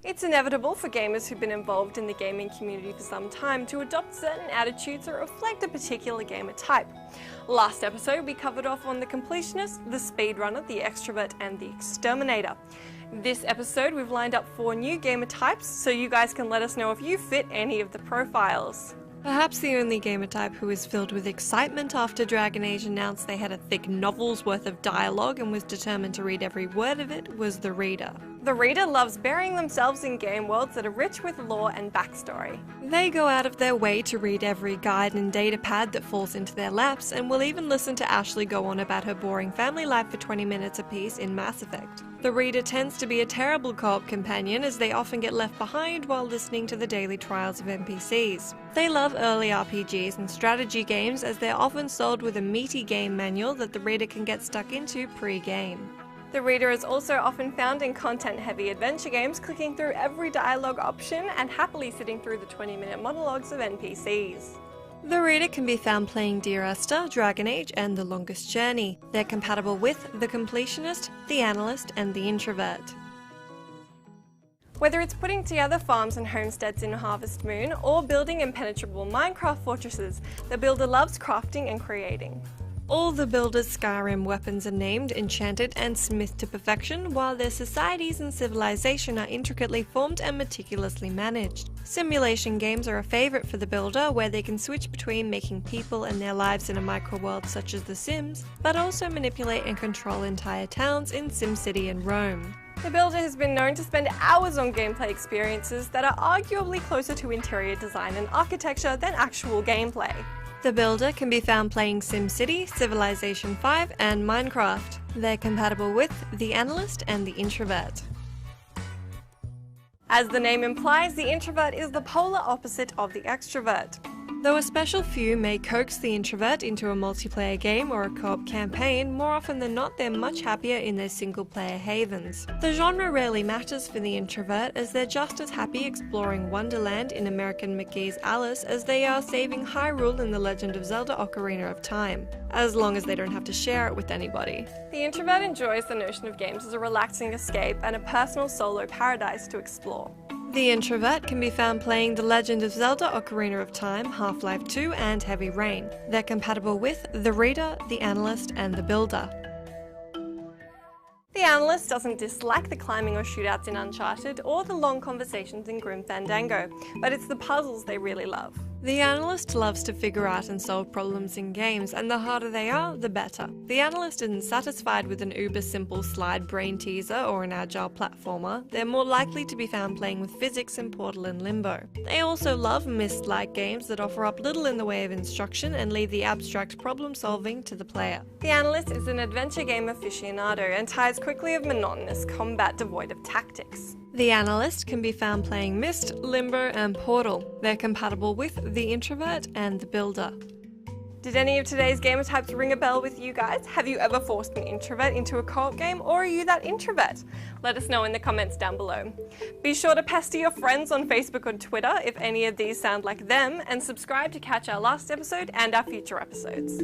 It's inevitable for gamers who've been involved in the gaming community for some time to adopt certain attitudes that reflect a particular gamer type. Last episode we covered off on the completionist, the speedrunner, the extrovert and the exterminator. This episode we've lined up 4 new gamer types so you guys can let us know if you fit any of the profiles. Perhaps the only gamer type who was filled with excitement after Dragon Age announced they had a thick novel's worth of dialogue and was determined to read every word of it was the reader. The reader loves burying themselves in game worlds that are rich with lore and backstory. They go out of their way to read every guide and datapad that falls into their laps, and will even listen to Ashley go on about her boring family life for 20 minutes apiece in Mass Effect. The reader tends to be a terrible co-op companion as they often get left behind while listening to the daily trials of NPCs. They love early RPGs and strategy games as they're often sold with a meaty game manual that the reader can get stuck into pre-game. The reader is also often found in content-heavy adventure games, clicking through every dialogue option and happily sitting through the 20-minute monologues of NPCs. The reader can be found playing Dear Esther, Dragon Age, and The Longest Journey. They're compatible with the completionist, the analyst, and the introvert. Whether it's putting together farms and homesteads in Harvest Moon or building impenetrable Minecraft fortresses, the builder loves crafting and creating. All the builders' Skyrim weapons are named, enchanted, and smithed to perfection, while their societies and civilization are intricately formed and meticulously managed. Simulation games are a favourite for the builder, where they can switch between making people and their lives in a microworld such as The Sims, but also manipulate and control entire towns in SimCity and Rome. The builder has been known to spend hours on gameplay experiences that are arguably closer to interior design and architecture than actual gameplay. The builder can be found playing SimCity, Civilization 5, and Minecraft. They're compatible with the analyst and the introvert. As the name implies, the introvert is the polar opposite of the extrovert. Though a special few may coax the introvert into a multiplayer game or a co-op campaign, more often than not they're much happier in their single-player havens. The genre rarely matters for the introvert, as they're just as happy exploring Wonderland in American McGee's Alice as they are saving Hyrule in The Legend of Zelda: Ocarina of Time, as long as they don't have to share it with anybody. The introvert enjoys the notion of games as a relaxing escape and a personal solo paradise to explore. The introvert can be found playing The Legend of Zelda: Ocarina of Time, Half-Life 2, and Heavy Rain. They're compatible with the reader, the analyst, and the builder. The analyst doesn't dislike the climbing or shootouts in Uncharted or the long conversations in Grim Fandango, but it's the puzzles they really love. The analyst loves to figure out and solve problems in games, and the harder they are, the better. The analyst isn't satisfied with an uber-simple slide brain teaser or an agile platformer. They're more likely to be found playing with physics in Portal and Limbo. They also love Myst-like games that offer up little in the way of instruction and leave the abstract problem-solving to the player. The analyst is an adventure game aficionado and tires quickly of monotonous combat devoid of tactics. The analyst can be found playing Myst, Limbo, and Portal. They're compatible with the introvert and the builder. Did any of today's gamer types ring a bell with you guys? Have you ever forced an introvert into a co-op game, or are you that introvert? Let us know in the comments down below. Be sure to pester your friends on Facebook or Twitter if any of these sound like them, and subscribe to catch our last episode and our future episodes.